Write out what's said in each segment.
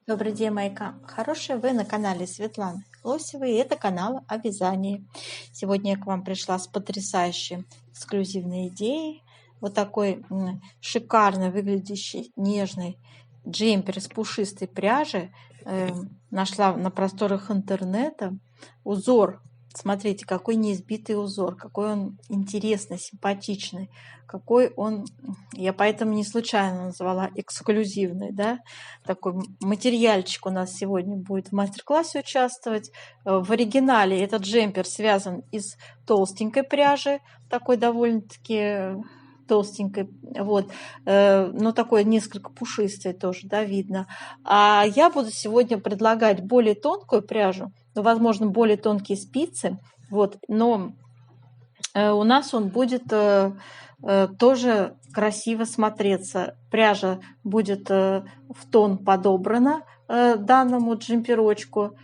Добрый день, мои хорошие! Вы на канале Светланы Лосевой, и это канал о вязании. Сегодня я к вам пришла с потрясающей эксклюзивной идеей. Вот такой шикарно выглядящий нежный джемпер из пушистой пряжи. Нашла на просторах интернета. Узор, смотрите, какой неизбитый узор, какой он интересный, симпатичный, какой он, я поэтому не случайно назвала эксклюзивный, да, такой материальчик у нас сегодня будет в мастер-классе участвовать. В оригинале этот джемпер связан из толстенькой пряжи, такой довольно-таки толстенькой, вот, но такой несколько пушистой тоже, да, видно. А я буду сегодня предлагать более тонкую пряжу, возможно, более тонкие спицы, вот, но у нас он будет тоже красиво смотреться. Пряжа будет в тон подобрана данному джемперочку.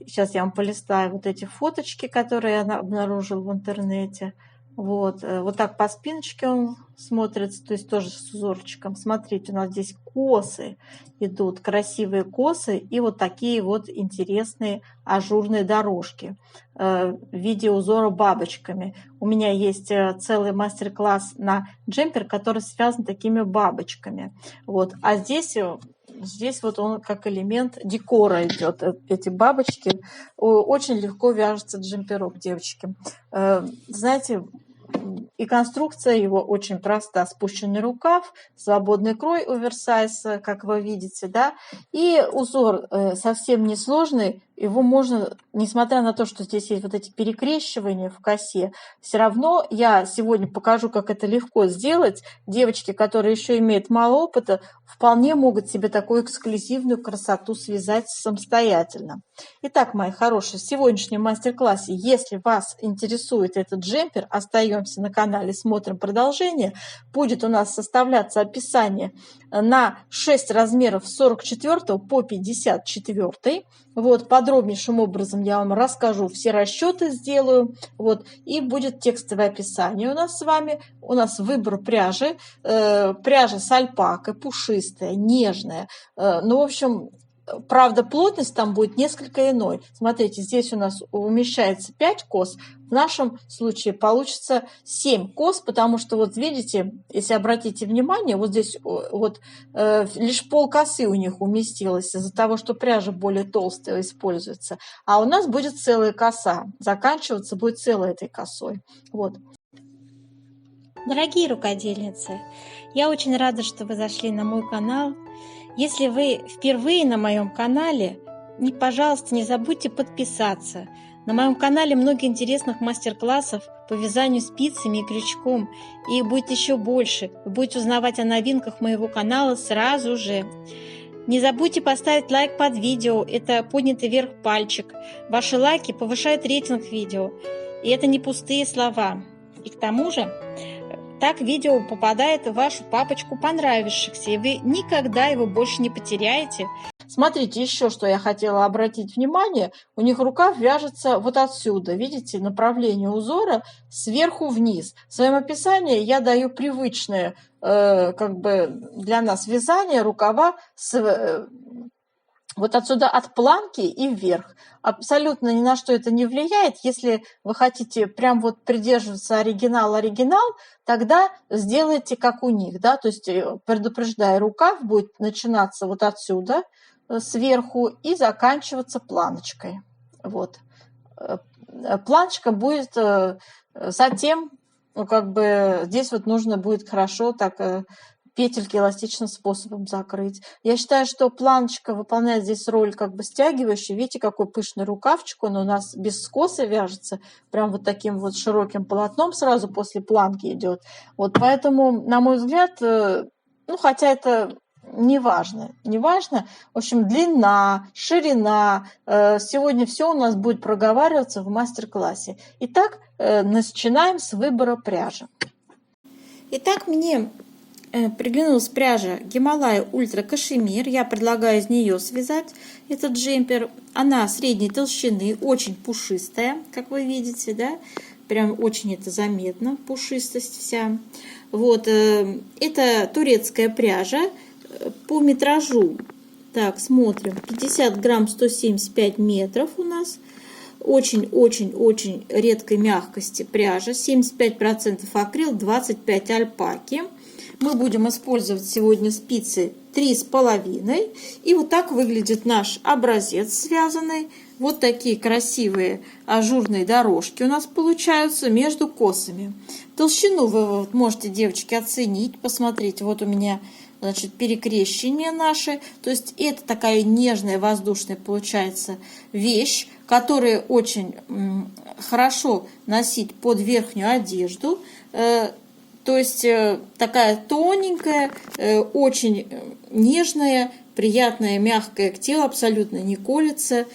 Сейчас я вам полистаю вот эти фоточки, которые я обнаружила в интернете. Вот так по спиночке он смотрится, то есть тоже с узорчиком. Смотрите, у нас здесь косы идут, красивые косы и вот такие вот интересные ажурные дорожки в виде узора бабочками. У меня есть целый мастер-класс на джемпер, который связан такими бабочками. Вот. А здесь вот он как элемент декора идет, эти бабочки. Очень легко вяжется джемперок, девочки. Знаете, и конструкция его очень проста. Спущенный рукав, свободный крой оверсайз, как вы видите, да. И узор совсем не сложный. Его можно, несмотря на то, что здесь есть вот эти перекрещивания в косе, все равно я сегодня покажу, как это легко сделать. Девочки, которые еще имеют мало опыта, вполне могут себе такую эксклюзивную красоту связать самостоятельно. Итак, мои хорошие, в сегодняшнем мастер-классе, если вас интересует этот джемпер, остаемся на канале, смотрим продолжение. Будет у нас составляться описание на 6 размеров с 44 по 54. Вот, подробнейшим образом я вам расскажу, все расчеты сделаю. Вот, и будет текстовое описание у нас с вами. У нас выбор пряжи. Пряжа с альпакой, пушистая, нежная. Ну, в общем, правда, плотность там будет несколько иной. Смотрите, здесь у нас умещается 5 кос. В нашем случае получится 7 кос, потому что, вот видите, если обратите внимание, вот здесь вот лишь пол косы у них уместилось из-за того, что пряжа более толстая используется. А у нас будет целая коса. Заканчиваться будет целой этой косой. Вот. Дорогие рукодельницы, я очень рада, что вы зашли на мой канал. Если вы впервые на моем канале, пожалуйста, не забудьте подписаться. На моем канале много интересных мастер-классов по вязанию спицами и крючком. И их будет еще больше. Вы будете узнавать о новинках моего канала сразу же. Не забудьте поставить лайк под видео. Это поднятый вверх пальчик. Ваши лайки повышают рейтинг видео. И это не пустые слова. И к тому же, так видео попадает в вашу папочку понравившихся, и вы никогда его больше не потеряете. Смотрите, еще что я хотела обратить внимание. У них рукав вяжется вот отсюда. Видите, направление узора сверху вниз. В своем описании я даю привычное как бы для нас вязание рукава вот отсюда от планки и вверх. Абсолютно ни на что это не влияет. Если вы хотите прям вот придерживаться оригинал, тогда сделайте как у них, да, то есть предупреждая, рукав будет начинаться вот отсюда сверху и заканчиваться планочкой. Вот. Планочка будет затем, ну, как бы здесь вот нужно будет хорошо так петельки эластичным способом закрыть. Я считаю, что планочка выполняет здесь роль как бы стягивающей. Видите, какой пышный рукавчик, он у нас без скоса вяжется, прям вот таким вот широким полотном сразу после планки идет. Вот поэтому, на мой взгляд, ну, хотя это не важно. В общем, длина, ширина. Сегодня все у нас будет проговариваться в мастер-классе. Итак, начинаем с выбора пряжи. Итак, мне приглянулась пряжа Гималая Ультра Кашемир. Я предлагаю из нее связать этот джемпер. Она средней толщины, очень пушистая, как вы видите, да? Прям очень это заметно, пушистость вся. Вот, это турецкая пряжа. По метражу Так, смотрим. 50 грамм 175 метров у нас. Очень-очень-очень редкой мягкости пряжа. 75% акрил, 25 альпаки. Мы будем использовать сегодня спицы 3,5. И вот так выглядит наш образец связанный. Вот такие красивые ажурные дорожки у нас получаются между косами. Толщину вы можете, девочки, оценить. Посмотрите, вот у меня, значит, перекрещения наши. То есть это такая нежная воздушная получается вещь, которую очень хорошо носить под верхнюю одежду. То есть такая тоненькая, очень нежная, приятная, мягкая к телу, абсолютно не колется,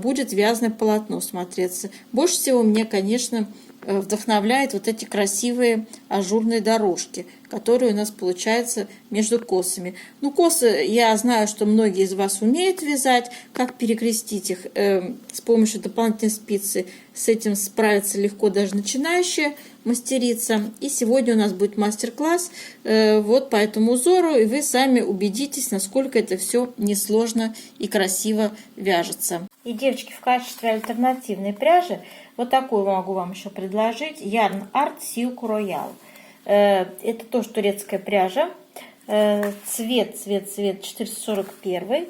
будет вязаное полотно смотреться. Больше всего мне, конечно, вдохновляет вот эти красивые ажурные дорожки, которые у нас получаются между косами. Ну, косы, я знаю, что многие из вас умеют вязать. Как перекрестить их с помощью дополнительной спицы, с этим справится легко даже начинающая мастерица. И сегодня у нас будет мастер-класс вот по этому узору, и вы сами убедитесь, насколько это все несложно и красиво вяжется. И, девочки, в качестве альтернативной пряжи вот такую могу вам еще предложить. Yarn Art Silk Royal. Это тоже турецкая пряжа. Цвет 441.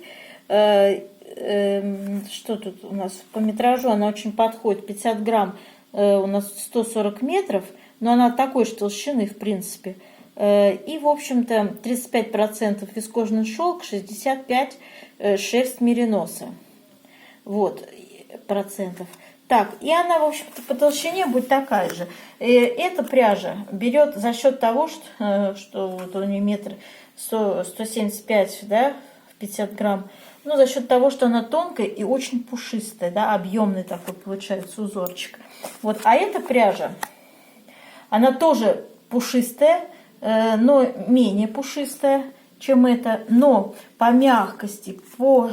Что тут у нас по метражу? Она очень подходит. 50 грамм у нас 140 метров. Но она такой же толщины, в принципе. И, в общем-то, 35% вискозный шелк, 65% шерсть мериноса. Вот, процентов. Так, и она, в общем-то, по толщине будет такая же. Эта пряжа берет за счет того, что вот у нее метр 175, да, 50 грамм. Ну, за счет того, что она тонкая и очень пушистая, да, объемный такой получается узорчик. Вот, а эта пряжа, она тоже пушистая, но менее пушистая, чем эта, но по мягкости, по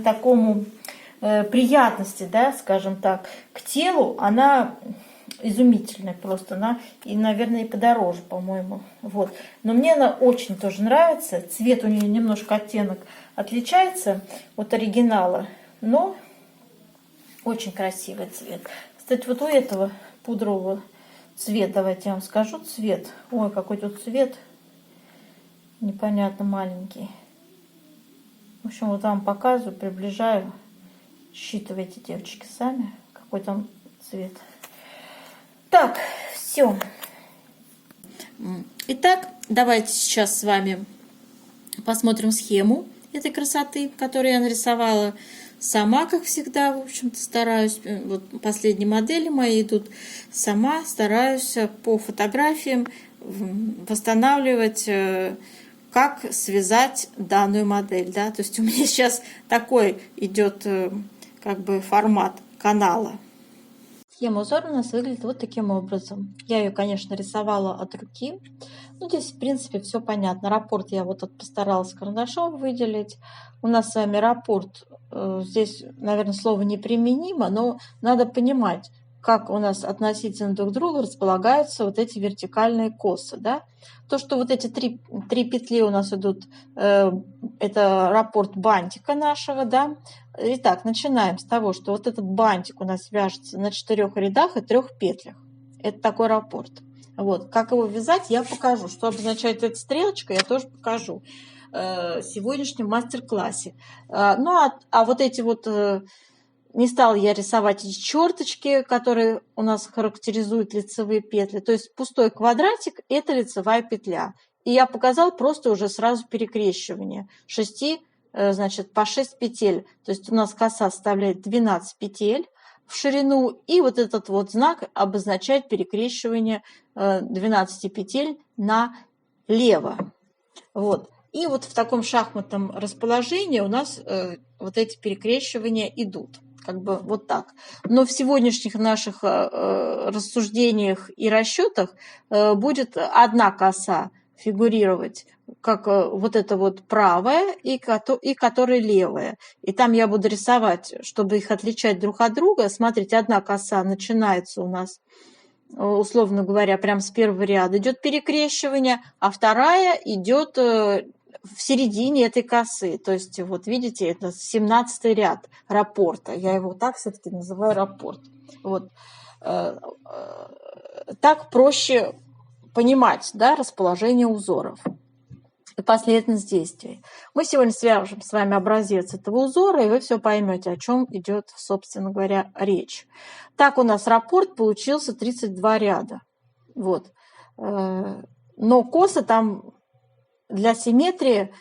такому приятности, да, скажем так, к телу она изумительная просто, она и, наверное, и подороже, по-моему, вот. Но мне она очень тоже нравится, цвет у нее немножко оттенок отличается от оригинала, но очень красивый цвет. Кстати, вот у этого пудрового цвет, давайте я вам скажу цвет. Ой, какой тут цвет непонятно маленький. В общем, вот вам показываю, приближаю. Считывайте, девочки, сами, какой там цвет. Так, все. Итак, давайте сейчас с вами посмотрим схему этой красоты, которую я нарисовала сама, как всегда, в общем-то, стараюсь. Вот последние модели мои идут сама, стараюсь по фотографиям восстанавливать, как связать данную модель, да. То есть у меня сейчас такой идет как бы формат канала. Схема узора у нас выглядит вот таким образом. Я ее, конечно, рисовала от руки. Ну, здесь, в принципе, все понятно. Раппорт я вот постаралась карандашом выделить. У нас с вами раппорт, здесь, наверное, слово неприменимо, но надо понимать, как у нас относительно друг к другу располагаются вот эти вертикальные косы, да. То, что вот эти три петли у нас идут, это раппорт бантика нашего, да. Итак, начинаем с того, что вот этот бантик у нас вяжется на 4 рядах и 3 петлях. Это такой раппорт. Вот. Как его вязать, я покажу. Что обозначает эта стрелочка, я тоже покажу в сегодняшнем мастер-классе. Ну, а вот эти вот... Не стала я рисовать эти черточки, которые у нас характеризуют лицевые петли. То есть пустой квадратик – это лицевая петля. И я показала просто уже сразу перекрещивание. 6, значит, по 6 петель. То есть у нас коса составляет 12 петель в ширину. И вот этот вот знак обозначает перекрещивание 12 петель налево. Вот. И вот в таком шахматном расположении у нас вот эти перекрещивания идут. Как бы вот так. Но в сегодняшних наших рассуждениях и расчетах будет одна коса фигурировать, как вот эта вот правая и которая левая. И там я буду рисовать, чтобы их отличать друг от друга. Смотрите, одна коса начинается у нас, условно говоря, прямо с первого ряда идет перекрещивание, а вторая идет в середине этой косы. То есть вот видите, это 17-й ряд раппорта. Я его так все-таки называю раппорт. Вот. Так проще понимать, да, расположение узоров и последовательность действий. Мы сегодня свяжем с вами образец этого узора, и вы все поймете, о чем идет, собственно говоря, речь. Так у нас раппорт получился 32 ряда. Вот. Но косы там для симметрии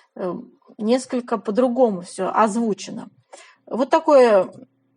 несколько по-другому все озвучено. Вот такое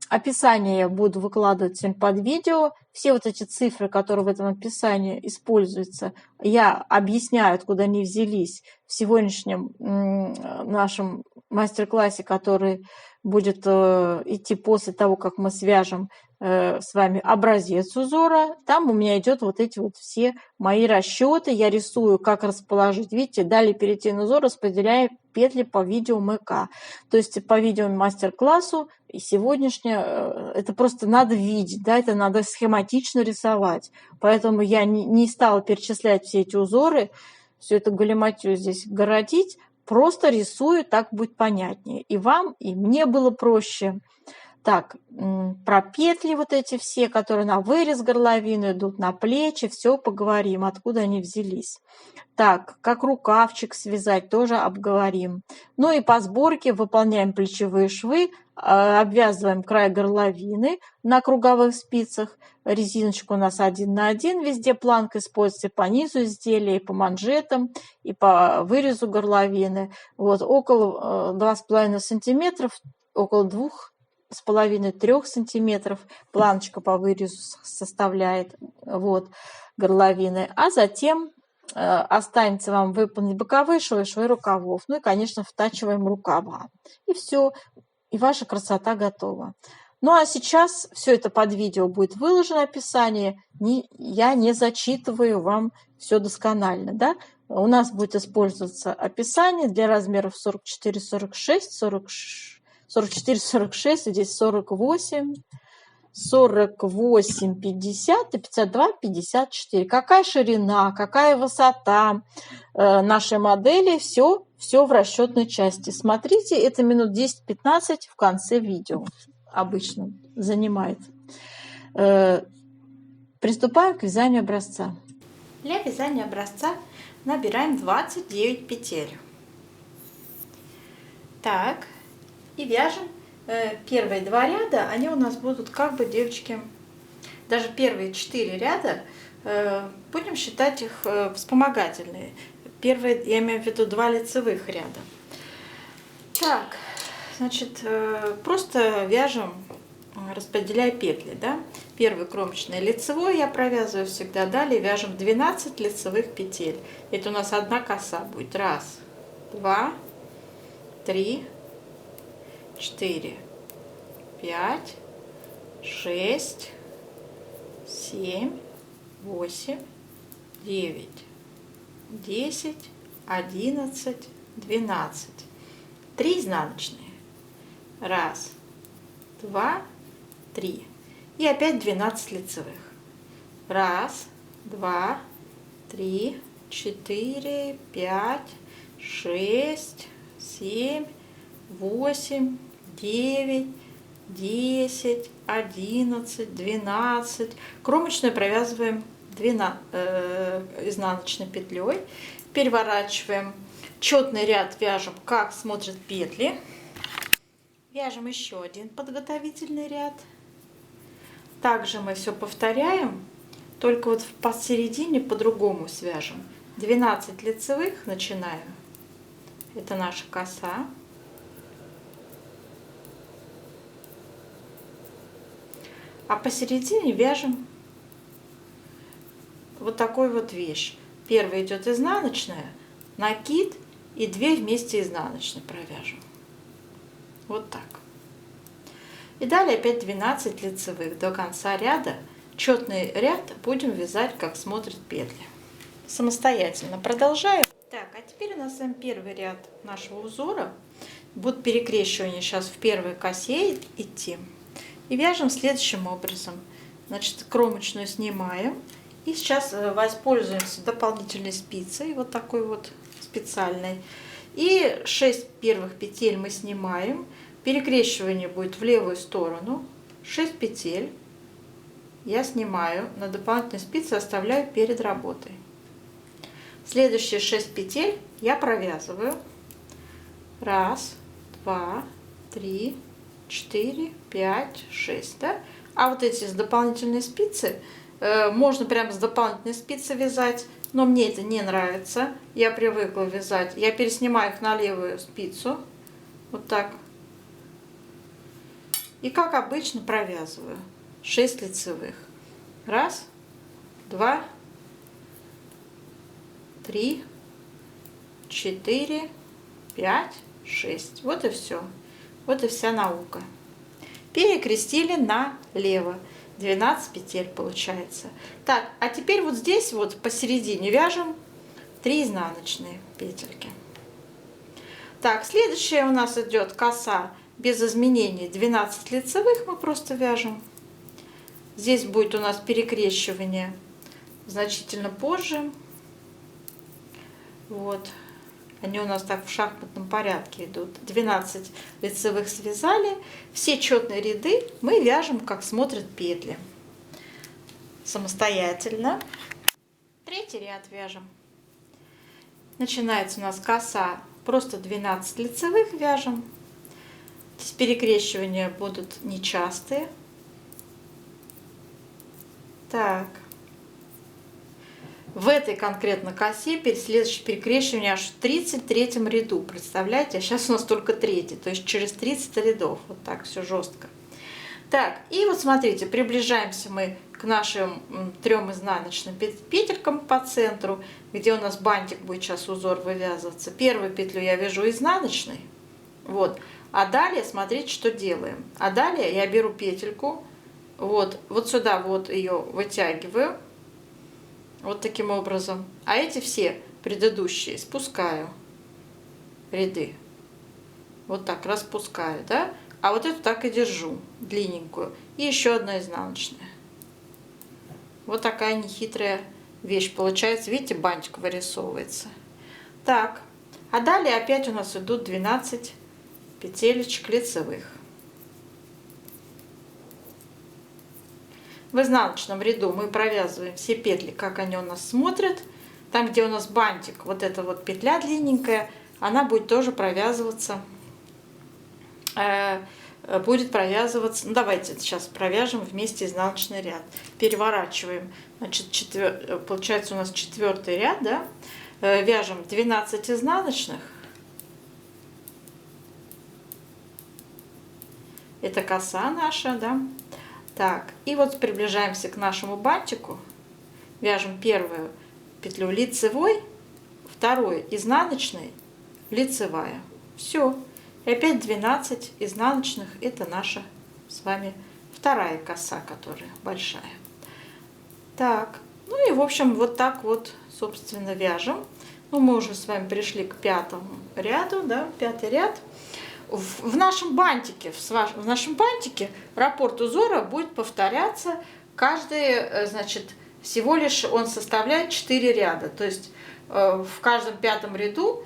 описание я буду выкладывать сегодня под видео. Все вот эти цифры, которые в этом описании используются, я объясняю, откуда они взялись в сегодняшнем нашем мастер-классе, который будет идти после того, как мы свяжем с вами образец узора. Там у меня идет вот эти вот все мои расчеты. Я рисую, как расположить. Видите, далее перейти на узор, распределяя петли по видео МК. То есть по видео мастер-классу и сегодняшнее, это просто надо видеть, да, это надо схематично рисовать. Поэтому я не стала перечислять все эти узоры, всю эту галиматью здесь городить. Просто рисую, так будет понятнее. И вам, и мне было проще. Так, про петли вот эти все, которые на вырез горловины идут, на плечи, все поговорим, откуда они взялись. Так, как рукавчик связать, тоже обговорим. Ну и по сборке выполняем плечевые швы, обвязываем край горловины на круговых спицах. Резиночка у нас 1 на 1, везде планка используется по низу изделия, и по манжетам, и по вырезу горловины. Вот, около 2,5 сантиметров, около 2,5-3 сантиметров планочка по вырезу составляет, вот, горловины. А затем останется вам выполнить боковые швы, швы рукавов. Ну и, конечно, втачиваем рукава. И все, и ваша красота готова. Ну а сейчас все это под видео будет выложено описание. Я не зачитываю вам все досконально, да? У нас будет использоваться описание для размеров 44-46, 44-46, здесь 48, 48, 50 и 52, 54. Какая ширина, какая высота нашей модели, все в расчетной части. Смотрите, это минут 10-15 в конце видео обычно занимает. Приступаем к вязанию образца. Для вязания образца набираем 29 петель. Так, и вяжем первые 2 ряда, они у нас будут как бы, девочки, даже первые 4 ряда, будем считать их вспомогательные. Первые, я имею в виду 2 лицевых ряда. Так, значит, просто вяжем, распределяя петли, да. Первый кромочный лицевой я провязываю всегда, далее вяжем 12 лицевых петель. Это у нас одна коса будет. 1, 2, 3, 4, 5, 6, 7, 8, 9, 10, 11, 12. 3 изнаночные. 1, 2, 3. И опять 12 лицевых. 1, 2, 3, 4, 5, 6, 7, 8, 9, 10, 11, 12. Кромочную провязываем изнаночной петлей. Переворачиваем. Четный ряд вяжем, как смотрят петли. Вяжем еще один подготовительный ряд. Также мы все повторяем, только вот посередине по-другому свяжем. 12 лицевых начинаем. Это наша коса. А посередине вяжем вот такую вот вещь. Первая идет изнаночная, накид и 2 вместе изнаночной провяжем. Вот так. И далее опять 12 лицевых до конца ряда. Четный ряд будем вязать, как смотрят петли. Самостоятельно продолжаем. Так, а теперь у нас с вами первый ряд нашего узора. Будут перекрещивания сейчас в первой косе идти. И вяжем следующим образом. Значит, кромочную снимаем. И сейчас воспользуемся дополнительной спицей, вот такой вот специальной. И 6 первых петель мы снимаем. Перекрещивание будет в левую сторону. 6 петель я снимаю, на дополнительной спице оставляю перед работой. Следующие 6 петель я провязываю. 1, 2, 3, 4, 5, 6. Да? А вот эти с дополнительной спицы можно прямо с дополнительной спицы вязать, но мне это не нравится. Я привыкла вязать. Я переснимаю их на левую спицу. Вот так. И как обычно провязываю 6 лицевых. 1, 2, 3, 4, 5, 6. Вот и все. Вот и вся наука. Перекрестили налево. 12 петель получается. Так, а теперь вот здесь вот посередине вяжем 3 изнаночные петельки. Так, следующая у нас идет коса без изменений 12 лицевых, мы просто вяжем. Здесь будет у нас перекрещивание значительно позже. Вот. Они у нас так в шахматном порядке идут. 12 лицевых связали. Все четные ряды мы вяжем, как смотрят петли. Самостоятельно. Третий ряд вяжем. Начинается у нас коса. Просто 12 лицевых вяжем. Здесь перекрещивания будут нечастые. Так. В этой конкретно косе следующее перекрещивание аж в 33 ряду. Представляете? А сейчас у нас только 3, то есть через 30 рядов. Вот так все жестко. Так, и вот смотрите, приближаемся мы к нашим 3 изнаночным петелькам по центру, где у нас бантик будет сейчас узор вывязываться. Первую петлю я вяжу изнаночной. Вот. А далее смотрите, что делаем. А далее я беру петельку, вот сюда вот ее вытягиваю. Вот таким образом. А эти все предыдущие спускаю ряды. Вот так распускаю, да? А вот эту так и держу, длинненькую. И еще одна изнаночная. Вот такая нехитрая вещь получается. Видите, бантик вырисовывается. Так. А далее опять у нас идут 12 петелечек лицевых. В изнаночном ряду мы провязываем все петли, как они у нас смотрят. Там, где у нас бантик, вот эта вот петля длинненькая, она будет тоже провязываться. Ну, давайте сейчас провяжем вместе изнаночный ряд. Переворачиваем. Значит, получается у нас 4-й ряд, да? Вяжем 12 изнаночных. Это коса наша, да? Так, и вот приближаемся к нашему бантику. Вяжем первую петлю лицевой, вторую изнаночной, лицевая. Все. И опять 12 изнаночных. Это наша с вами вторая коса, которая большая. Так, ну и в общем вот так вот, собственно, вяжем. Ну, мы уже с вами пришли к 5-му ряду, да, 5-й ряд. В нашем бантике, раппорт узора будет повторяться каждый, значит, всего лишь он составляет 4 ряда. То есть в каждом 5-м ряду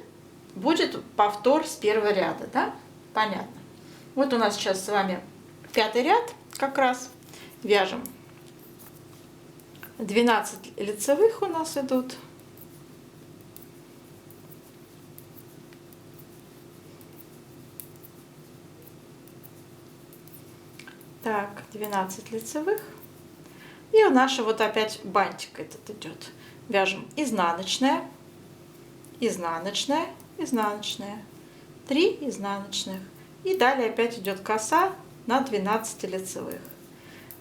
будет повтор с 1-го ряда, да? Понятно. Вот у нас сейчас с вами 5-й ряд как раз. Вяжем 12 лицевых у нас идут. Так, 12 лицевых. И у нашего вот опять бантик этот идет. Вяжем изнаночная, изнаночная, изнаночная. 3 изнаночных. И далее опять идет коса на 12 лицевых.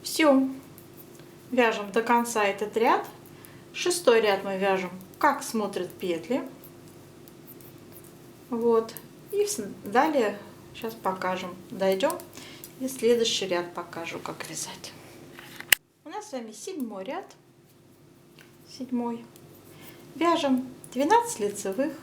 Все. Вяжем до конца этот ряд. 6-й ряд мы вяжем, как смотрят петли. Вот. И далее сейчас покажем. Дойдем. И следующий ряд покажу, как вязать. У нас с вами 7-й ряд. 7-й. Вяжем 12 лицевых.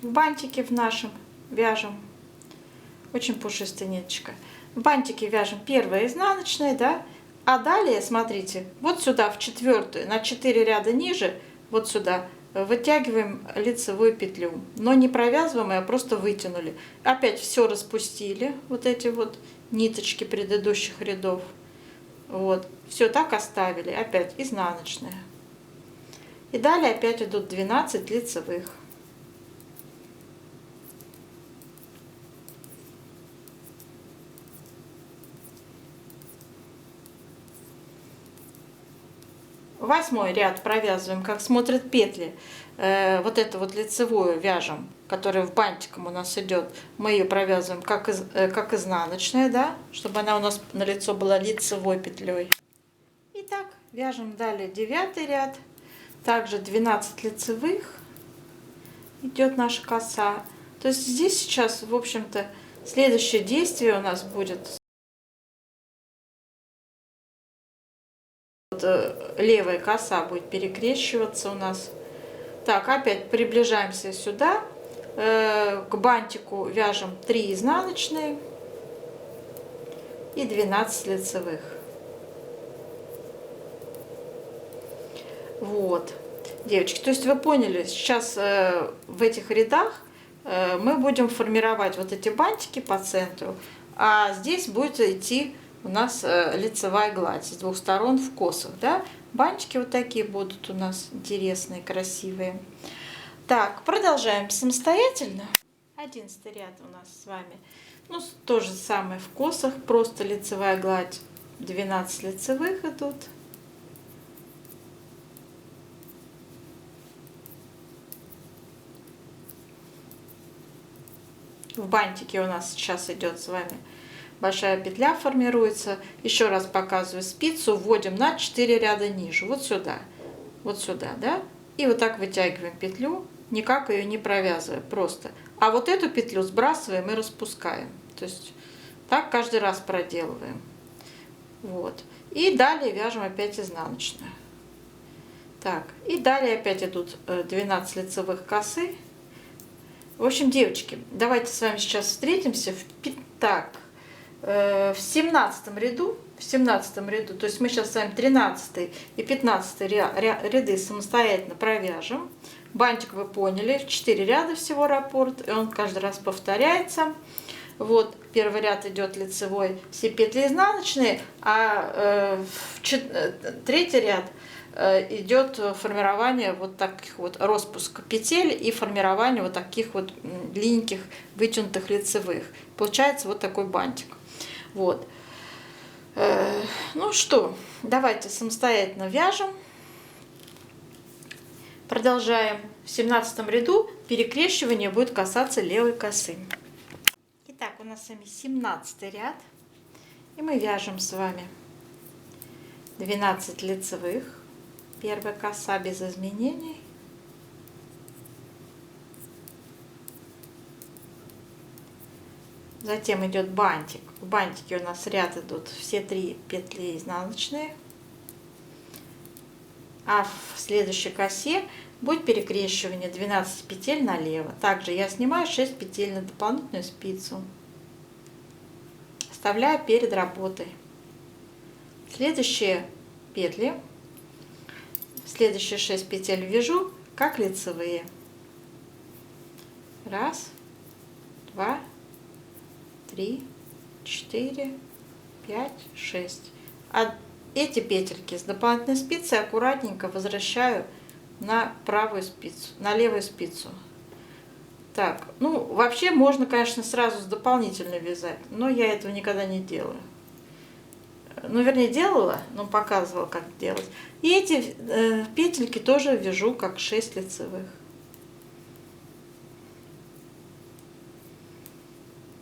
В бантике в нашем вяжем очень пушистая ниточка. бантики вяжем первое изнаночное, да, а далее, смотрите, вот сюда в четвертую, на 4 ряда ниже, вот сюда вытягиваем лицевую петлю, но не провязываем, а просто вытянули. Опять все распустили, вот эти вот ниточки предыдущих рядов. Вот, все так оставили, опять изнаночная. И далее опять идут 12 лицевых. Восьмой ряд провязываем, как смотрят петли. Вот это вот лицевую вяжем, которая в бантиком у нас идет. Мы ее провязываем как изнаночная, да, чтобы она у нас на лицо была лицевой петлей. И так вяжем далее 9 ряд. Также 12 лицевых идет наша коса. То есть здесь сейчас, в общем-то, следующее действие у нас будет. Левая коса будет перекрещиваться у нас. Так, опять приближаемся сюда. К бантику вяжем 3 изнаночные и 12 лицевых. Вот, девочки, то есть вы поняли, сейчас в этих рядах мы будем формировать вот эти бантики по центру, а здесь будет идти у нас лицевая гладь с двух сторон в косах, да? Бантики вот такие будут у нас интересные, красивые. Так, продолжаем самостоятельно. 11 ряд у нас с вами. Ну, то же самое в косах, просто лицевая гладь, 12 лицевых идут. В бантике у нас сейчас идет с вами большая петля формируется. Еще раз показываю, спицу вводим на 4 ряда ниже, вот сюда, да, и вот так вытягиваем петлю, никак ее не провязывая, просто. А вот эту петлю сбрасываем и распускаем, то есть так каждый раз проделываем. Вот, и далее вяжем опять изнаночную. Так, и далее опять идут 12 лицевых косы. В общем, девочки, давайте с вами сейчас встретимся в 17 ряду, то есть мы сейчас с вами 13 и 15 ряды самостоятельно провяжем. Бантик вы поняли, 4 ряда всего раппорт, и он каждый раз повторяется. Вот, первый ряд идет лицевой, все петли изнаночные, а третий ряд идет формирование вот таких вот распуск петель и формирование вот таких вот длинненьких вытянутых лицевых. Получается вот такой бантик. Вот. Ну что, давайте самостоятельно вяжем. Продолжаем. В 17 ряду перекрещивание будет касаться левой косы. Итак, у нас с вами 17 ряд. И мы вяжем с вами 12 лицевых. Первая коса без изменений. Затем идет бантик. В бантике у нас ряд идут все 3 петли изнаночные. А в следующей косе будет перекрещивание 12 петель налево. Также я снимаю 6 петель на дополнительную спицу. Оставляю перед работой. Следующие петли. Следующие 6 петель вяжу как лицевые. Раз, два, 3, 4, 5, 6. А эти петельки с дополнительной спицы аккуратненько возвращаю на правую спицу, на левую спицу. Так, ну вообще можно, конечно, сразу с дополнительной вязать, но я этого никогда не делаю. Ну, вернее, делала, но показывала, как делать. И эти петельки тоже вяжу как 6 лицевых.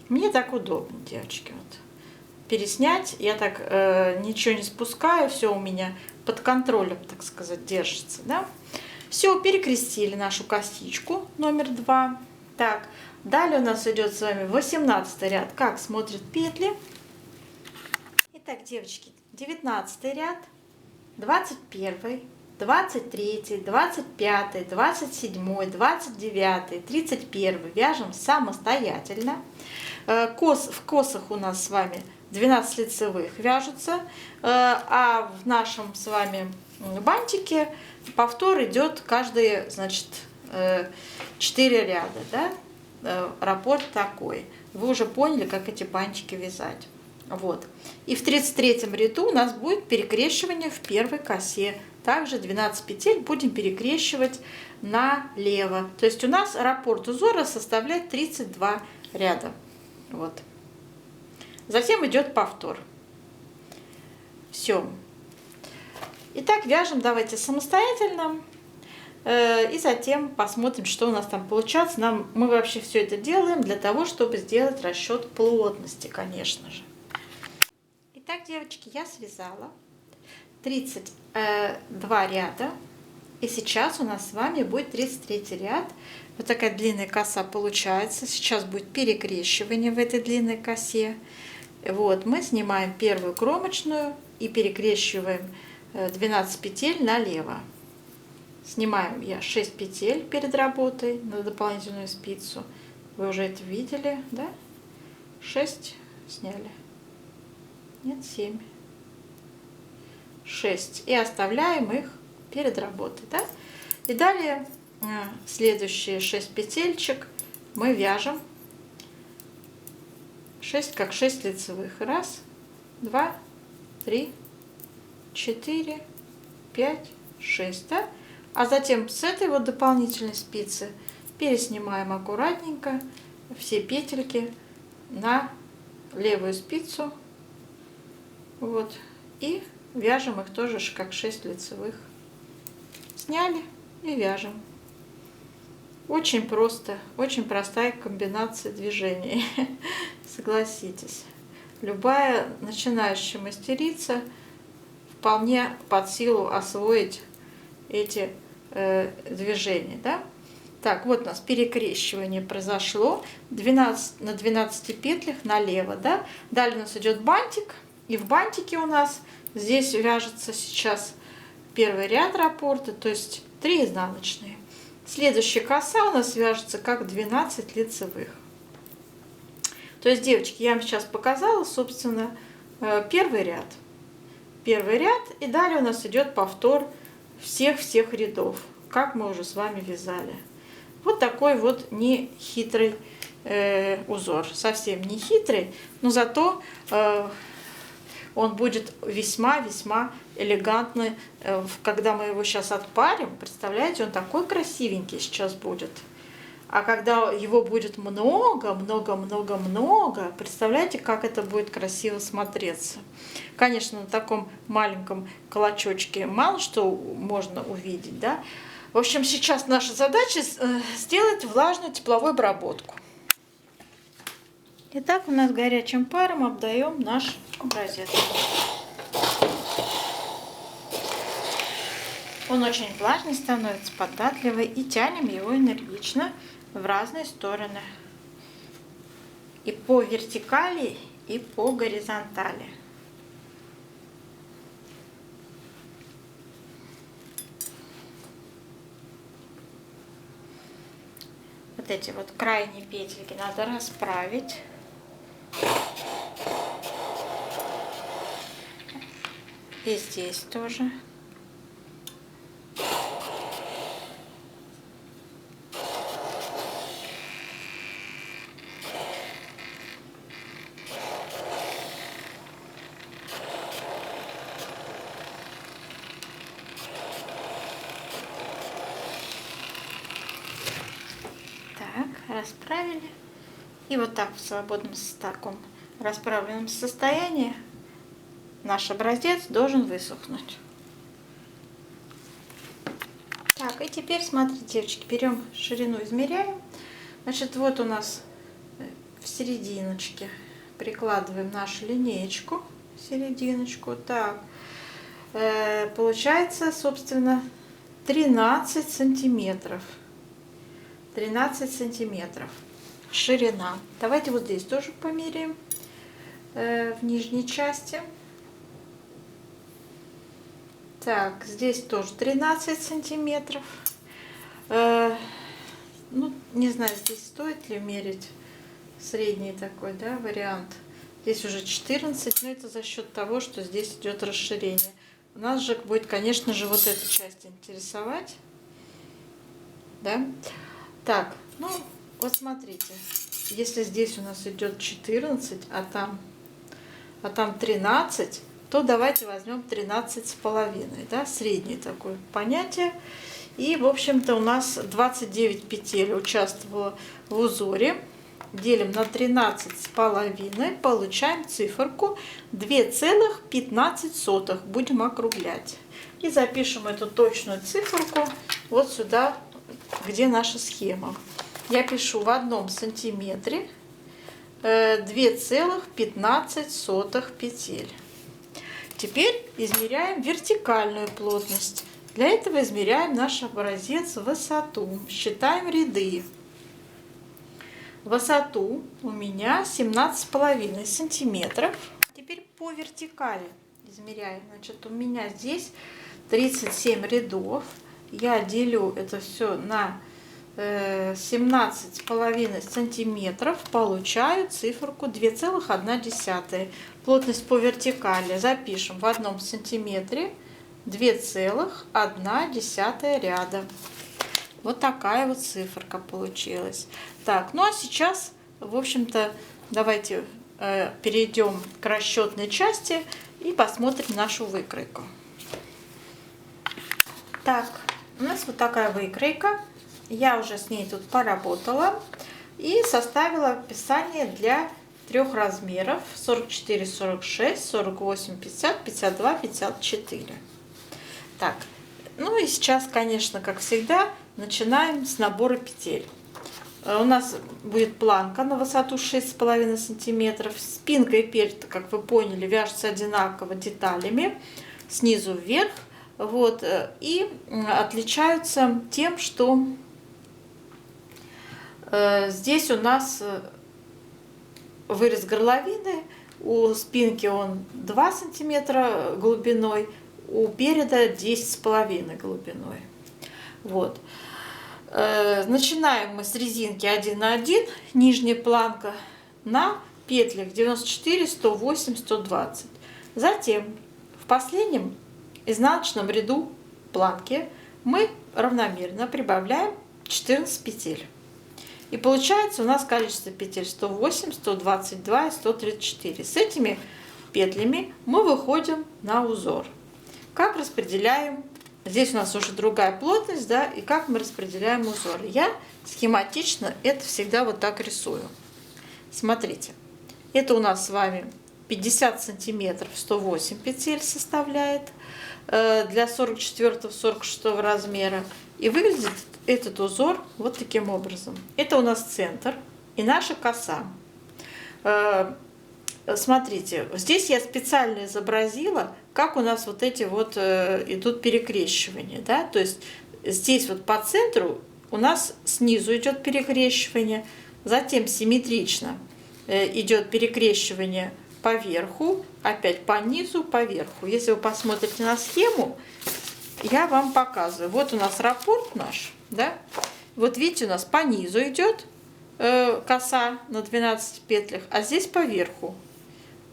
Мне так удобно, девочки. Вот. Переснять, я так ничего не спускаю, все у меня под контролем, так сказать, держится. Да? Все, перекрестили нашу косичку номер 2. Так, далее у нас идет с вами 18 ряд, как смотрят петли. Итак, девочки, 19 ряд, 21, 23, 25, 27, 29, 31 вяжем самостоятельно. В косах у нас с вами 12 лицевых вяжутся, а в нашем с вами бантике повтор идет каждые, значит, 4 ряда, да? Раппорт такой. Вы уже поняли, как эти бантики вязать. Вот. И в 33-м ряду у нас будет перекрещивание в первой косе. Также 12 петель будем перекрещивать налево. То есть у нас раппорт узора составляет 32 ряда. Вот. Затем идет повтор. Все. Итак, вяжем давайте самостоятельно. И затем посмотрим, что у нас там получается. Мы вообще все это делаем для того, чтобы сделать расчет плотности, конечно же. Итак, девочки, я связала 32 ряда. И сейчас у нас с вами будет 33 ряд. Вот такая длинная коса получается. Сейчас будет перекрещивание в этой длинной косе. Вот, мы снимаем первую кромочную и перекрещиваем 12 петель налево. Снимаем я 6 петель перед работой на дополнительную спицу. Вы уже это видели, да? 6 сняли. Нет, 7. 6. И оставляем их перед работой, да? И далее следующие 6 петельчик мы вяжем 6 как 6 лицевых. Раз, 2, 3, 4, 5, 6, да? А затем с этой вот дополнительной спицы переснимаем аккуратненько все петельки на левую спицу. Вот. И вяжем их тоже как 6 лицевых. Сняли и вяжем. Очень просто, очень простая комбинация движений. Согласитесь. Любая начинающая мастерица вполне под силу освоить эти движения, да? Так, вот у нас перекрещивание произошло 12, на 12 петлях налево, да? Далее у нас идет бантик, и в бантике у нас здесь вяжется сейчас первый ряд раппорта, то есть 3 изнаночные. Следующая коса у нас вяжется как 12 лицевых. То есть, девочки, я вам сейчас показала, собственно, первый ряд. Первый ряд, и далее у нас идет повтор всех рядов, как мы уже с вами вязали. Вот такой вот нехитрый узор, совсем не хитрый, но зато он будет весьма-весьма элегантный, когда мы его сейчас отпарим. Представляете, он такой красивенький сейчас будет. А когда его будет много, представляете, как это будет красиво смотреться. Конечно, на таком маленьком клочочке мало что можно увидеть, да. В общем, сейчас наша задача сделать влажную тепловую обработку. Итак, у нас горячим паром обдаем наш образец. Он очень влажный становится, податливый, и тянем его энергично в разные стороны. И по вертикали, и по горизонтали. Вот эти вот крайние петельки надо расправить. И здесь тоже. Так, расправили. И вот так в свободном таком расправленном состоянии наш образец должен высохнуть. Так, и теперь смотрите, девочки, берем ширину, измеряем. Значит, вот у нас в серединочке прикладываем нашу линеечку, серединочку. Так, получается, собственно, 13 сантиметров. 13 сантиметров ширина. Давайте вот здесь тоже померяем в нижней части. Так, здесь тоже 13 сантиметров. Ну, не знаю, здесь стоит ли мерить средний такой, да, вариант. Здесь уже 14, но это за счет того, что здесь идет расширение. У нас же будет, конечно же, вот эта часть интересовать. Да? Так, ну, вот смотрите. Если здесь у нас идет 14, а там 13, то давайте возьмем 13,5, да, среднее такое понятие. И, в общем-то, у нас 29 петель участвовало в узоре. Делим на 13,5, получаем циферку 2,15. Будем округлять. И запишем эту точную циферку вот сюда, где наша схема. Я пишу в 1 сантиметре 2,15 петель. Теперь измеряем вертикальную плотность. Для этого измеряем наш образец высоту. Считаем ряды. Высоту у меня 17,5 сантиметров. Теперь по вертикали измеряем. Значит, у меня здесь 37 рядов. Я делю это все на 17,5 сантиметров. Получаю циферку 2,1. Плотность по вертикали запишем в 1 сантиметре 2,1 ряда. Вот такая вот циферка получилась. Так, ну а сейчас, в общем-то, давайте перейдем к расчетной части и посмотрим нашу выкройку. Так, у нас вот такая выкройка. Я уже с ней тут поработала и составила описание для 3 размеров: 44, 46, 48, 50, 52, 54. Так, ну и сейчас, конечно, как всегда, начинаем с набора петель. У нас будет планка на высоту 6,5 сантиметров. Спинка и перед, как вы поняли, вяжутся одинаково деталями снизу вверх. Вот, и отличаются тем, что здесь у нас вырез горловины. У спинки он 2 сантиметра глубиной, у переда 10,5 глубиной. Вот. Начинаем мы с резинки 1 на 1, нижняя планка, на петлях 94, 108, 120. Затем в последнем изнаночном ряду планки мы равномерно прибавляем 14 петель. И получается у нас количество петель 108, 122 и 134. С этими петлями мы выходим на узор. Как распределяем? Здесь у нас уже другая плотность, да, и как мы распределяем узор. Я схематично это всегда вот так рисую. Смотрите, это у нас с вами 50 сантиметров, 108 петель составляет для 44-46 размера. И выглядит этот узор вот таким образом. Это у нас центр и наша коса. Смотрите, здесь я специально изобразила, как у нас вот эти вот идут перекрещивания, да, то есть здесь вот по центру у нас снизу идет перекрещивание, затем симметрично идет перекрещивание по верху, опять по низу, по верху. Если вы посмотрите на схему, я вам показываю. Вот у нас раппорт наш, да, вот видите, у нас по низу идет коса на 12 петлях, а здесь по верху.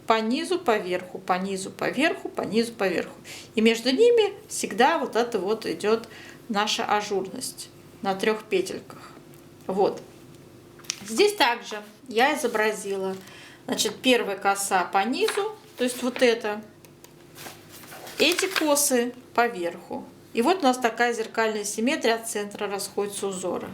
По низу, по верху, по низу, по верху, по низу, по верху. И между ними всегда вот это вот идет наша ажурность на 3 петельках. Вот. Здесь также я изобразила, значит, первая коса по низу, то есть вот это, эти косы по верху. И вот у нас такая зеркальная симметрия, от центра расходятся узоры.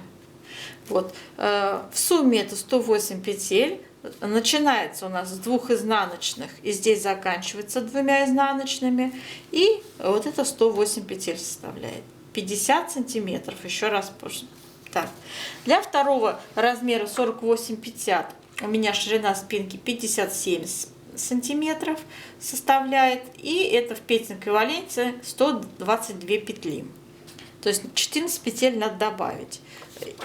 Вот. В сумме это 108 петель. Начинается у нас с 2 изнаночных, и здесь заканчивается 2 изнаночными. И вот это 108 петель составляет. 50 сантиметров, еще раз. Так. Для второго размера 48-50 у меня ширина спинки 57 сантиметров составляет. И это в петельном эквиваленте 122 петли. То есть 14 петель надо добавить.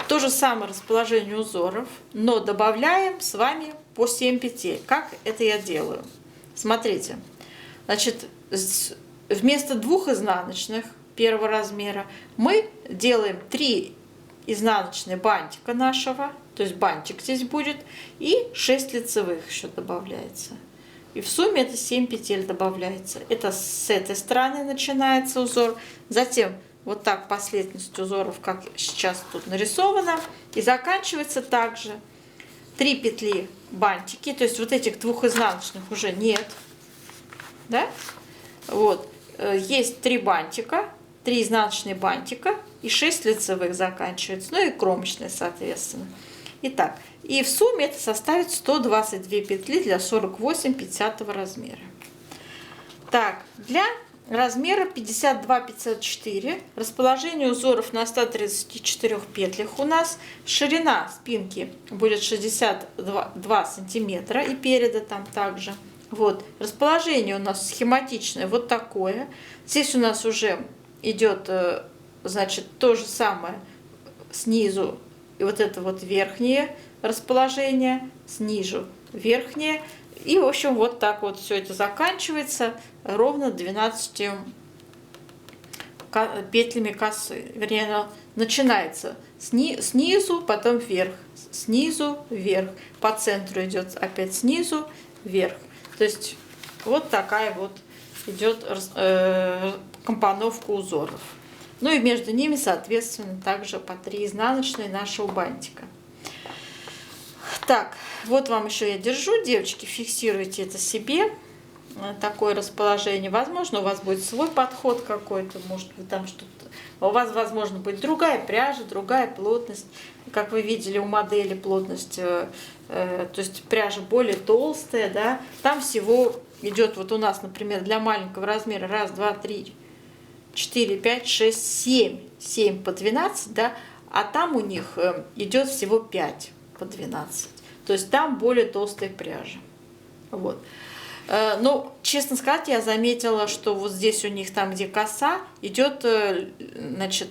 То же самое расположение узоров, но добавляем с вами по 7 петель. Как это я делаю? Смотрите, значит, вместо 2 изнаночных первого размера мы делаем 3 изнаночные бантика нашего, то есть бантик здесь будет, и 6 лицевых еще добавляется. И в сумме это 7 петель добавляется. Это с этой стороны начинается узор. Затем вот так последовательность узоров, как сейчас тут нарисовано. И заканчивается также 3 петли бантики. То есть вот этих двух изнаночных уже нет. Да? Вот. Есть 3 бантика, 3 изнаночные бантика и 6 лицевых заканчивается. Ну и кромочные, соответственно. Итак, и в сумме это составит 122 петли для 48-50 размера. Так, для размера 52-54 расположение узоров на 134 петлях у нас. Ширина спинки будет 62 сантиметра и переда там также. Вот, расположение у нас схематичное вот такое. Здесь у нас уже идет, значит, то же самое снизу. И вот это вот верхнее расположение, снизу верхнее. И, в общем, вот так вот все это заканчивается ровно 12 петлями косы. Вернее, оно начинается снизу, потом вверх, снизу, вверх. По центру идет опять снизу, вверх. То есть вот такая вот идет компоновка узоров. Ну и между ними, соответственно, также по 3 изнаночные нашего бантика. Так, вот вам еще я держу, девочки, фиксируйте это себе. Такое расположение. Возможно, у вас будет свой подход какой-то, может быть, там что-то. У вас, возможно, будет другая пряжа, другая плотность. Как вы видели, у модели плотность, то есть пряжа более толстая, да. Там всего идет, вот у нас, например, для маленького размера 1, 2, 3, 4, 5, 6, 7. 7 по 12, да, а там у них идет всего 5 по 12. То есть там более толстая пряжа. Вот. Ну, честно сказать, я заметила, что вот здесь у них, там, где коса, идет, значит,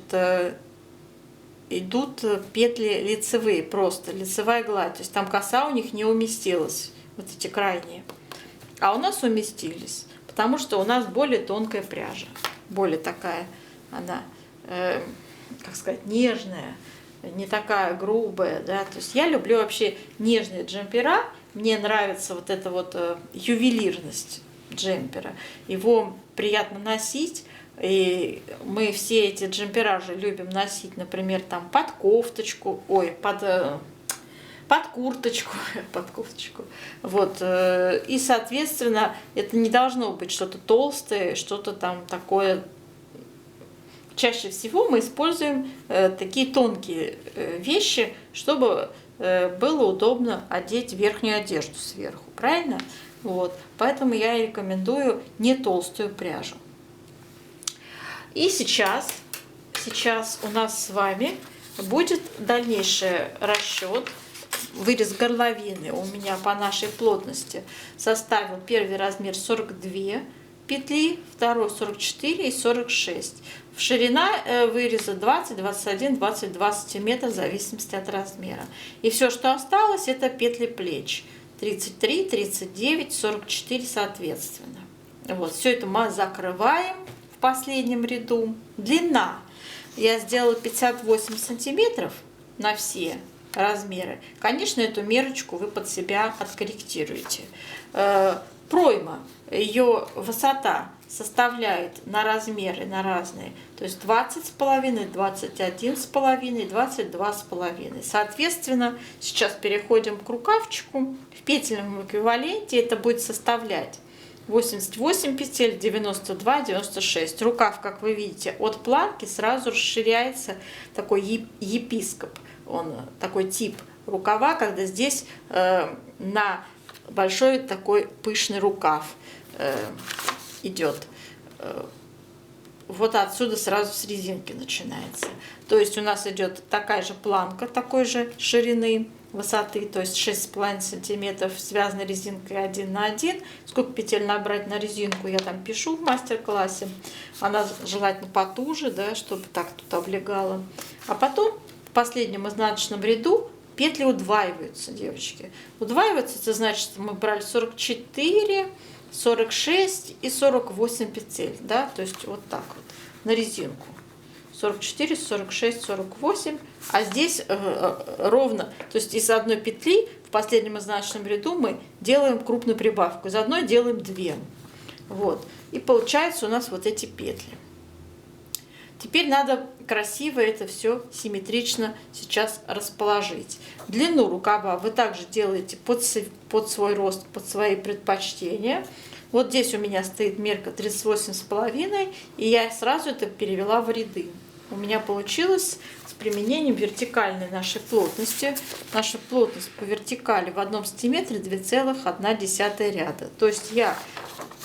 идут петли лицевые, просто лицевая гладь. То есть там коса у них не уместилась, вот эти крайние. А у нас уместились, потому что у нас более тонкая пряжа, более такая, она, как сказать, нежная, не такая грубая, да. То есть я люблю вообще нежные джемпера. Мне нравится вот эта вот ювелирность джемпера. Его приятно носить. И мы все эти джемпера же любим носить, например, там под кофточку, ой, под курточку, под кофточку. Вот. И, соответственно, это не должно быть что-то толстое, что-то там такое. Чаще всего мы используем такие тонкие вещи, чтобы было удобно одеть верхнюю одежду сверху, правильно? Вот. Поэтому я рекомендую не толстую пряжу. И сейчас у нас с вами будет дальнейший расчет. Вырез горловины у меня по нашей плотности составил первый размер 42 петли, второй 44 и 46. Ширина выреза 20, 21, 22 сантиметра в зависимости от размера. И все, что осталось, это петли плеч. 33, 39, 44 соответственно. Вот, все это мы закрываем в последнем ряду. Длина. Я сделала 58 сантиметров на все размеры. Конечно, эту мерочку вы под себя откорректируете. Пройма, ее высота составляет на размеры, на разные, то есть 20,5, 21,5, 22,5. Соответственно, сейчас переходим к рукавчику. В петельном эквиваленте это будет составлять 88 петель, 92, 96. Рукав, как вы видите, от планки сразу расширяется такой епископ. Он такой тип рукава, когда здесь на большой такой пышный рукав идет. Вот отсюда сразу с резинки начинается. То есть у нас идет такая же планка, такой же ширины, высоты, то есть 6,5 сантиметров, связанной резинкой 1 на 1. Сколько петель набрать на резинку, я там пишу в мастер-классе. Она желательно потуже, да, чтобы так тут облегала. А потом в последнем изнаночном ряду петли удваиваются, девочки. Удваиваются, это значит, мы брали 44, 46 и 48 петель, да, то есть вот так вот, на резинку. 44, 46, 48, а здесь ровно, то есть из одной петли в последнем изнаночном ряду мы делаем крупную прибавку, из одной делаем 2. Вот. И получается у нас вот эти петли. Теперь надо красиво это все симметрично сейчас расположить. Длину рукава вы также делаете под свой рост, под свои предпочтения. Вот здесь у меня стоит мерка 38,5, и я сразу это перевела в ряды. У меня получилось с применением вертикальной нашей плотности. Наша плотность по вертикали в 1 сантиметре 2,1 ряда. То есть я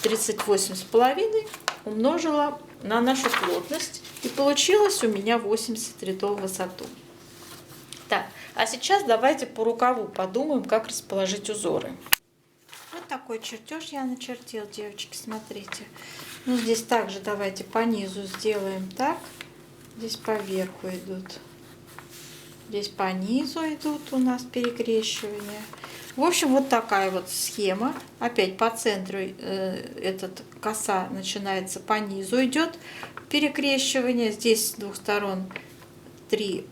38,5 умножила на нашу плотность, и получилось у меня 80 рядов в высоту. Так, а сейчас давайте по рукаву подумаем, как расположить узоры. Вот такой чертеж я начертила, девочки, смотрите. Ну, здесь также давайте по низу сделаем так. Здесь по верху идут. Здесь по низу идут у нас перекрещивания. В общем, вот такая вот схема. Опять по центру этот коса начинается, по низу идет перекрещивание. Здесь с двух сторон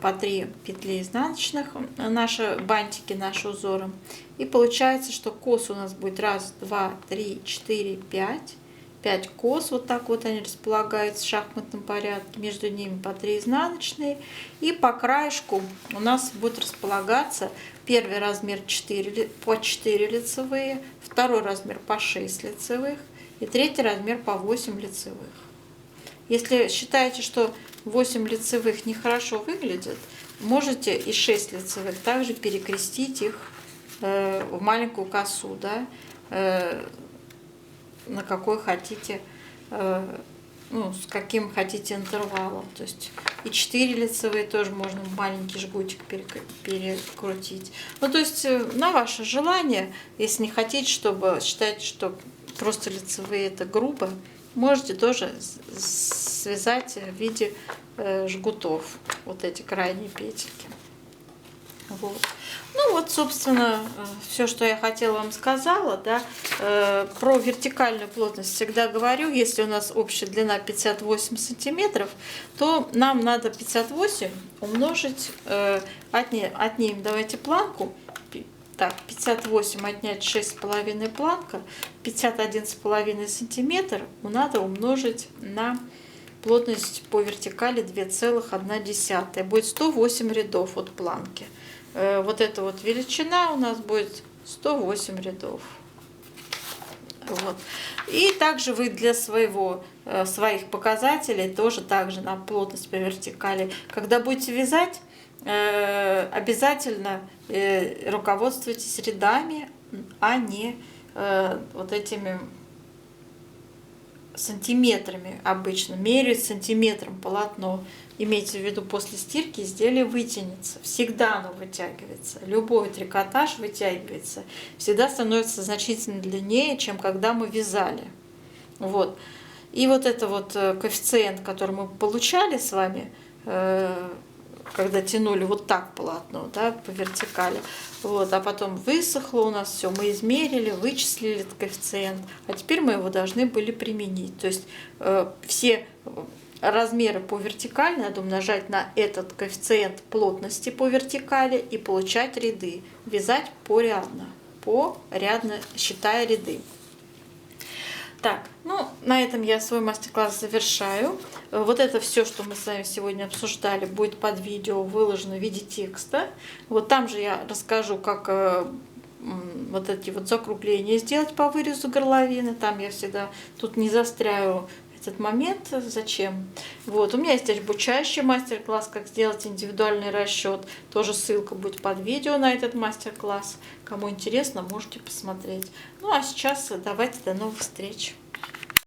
по 3 петли изнаночных, наши бантики, наши узоры. И получается, что кос у нас будет 1, 2, 3, 4, 5. 5 кос, вот так вот они располагаются в шахматном порядке, между ними по 3 изнаночные, и по краешку у нас будет располагаться первый размер по 4 лицевые, второй размер по 6 лицевых и третий размер по 8 лицевых. Если считаете, что 8 лицевых нехорошо выглядит, можете и 6 лицевых также перекрестить их в маленькую косу, да, на какой хотите, ну, с каким хотите интервалом. То есть и 4 лицевые тоже можно в маленький жгутик перекрутить. Ну, то есть на ваше желание, если не хотите, чтобы считаете, что просто лицевые это грубо, можете тоже связать в виде жгутов вот эти крайние петельки. Вот. Ну вот, собственно, все, что я хотела вам сказала, да. Про вертикальную плотность всегда говорю, если у нас общая длина 58 сантиметров, то нам надо 58 умножить, отнимем, давайте планку, так, 58 отнять 6,5 планка, 51,5 сантиметр надо умножить на плотность по вертикали 2,1, будет 108 рядов от планки. Вот эта вот величина у нас будет 108 рядов. Вот. И также вы для своих показателей тоже также на плотность по вертикали, когда будете вязать, обязательно руководствуйтесь рядами, а не вот этими сантиметрами обычно. Меряют сантиметром полотно. Имейте в виду, после стирки изделие вытянется. Всегда оно вытягивается. Любой трикотаж вытягивается. Всегда становится значительно длиннее, чем когда мы вязали. Вот. И вот это вот коэффициент, который мы получали с вами, когда тянули вот так полотно, да, по вертикали, вот, а потом высохло у нас все, мы измерили, вычислили этот коэффициент, а теперь мы его должны были применить. То есть все размеры по вертикали надо умножать на этот коэффициент плотности по вертикали и получать ряды, вязать порядно, считая ряды. Так, ну, на этом я свой мастер-класс завершаю. Вот это все, что мы с вами сегодня обсуждали, будет под видео выложено в виде текста. Вот там же я расскажу, как вот эти вот закругления сделать по вырезу горловины. Там я всегда тут не застряю этот момент, зачем. Вот, у меня есть обучающий мастер-класс, как сделать индивидуальный расчет. Тоже ссылка будет под видео на этот мастер-класс. Кому интересно, можете посмотреть. Ну а сейчас давайте до новых встреч.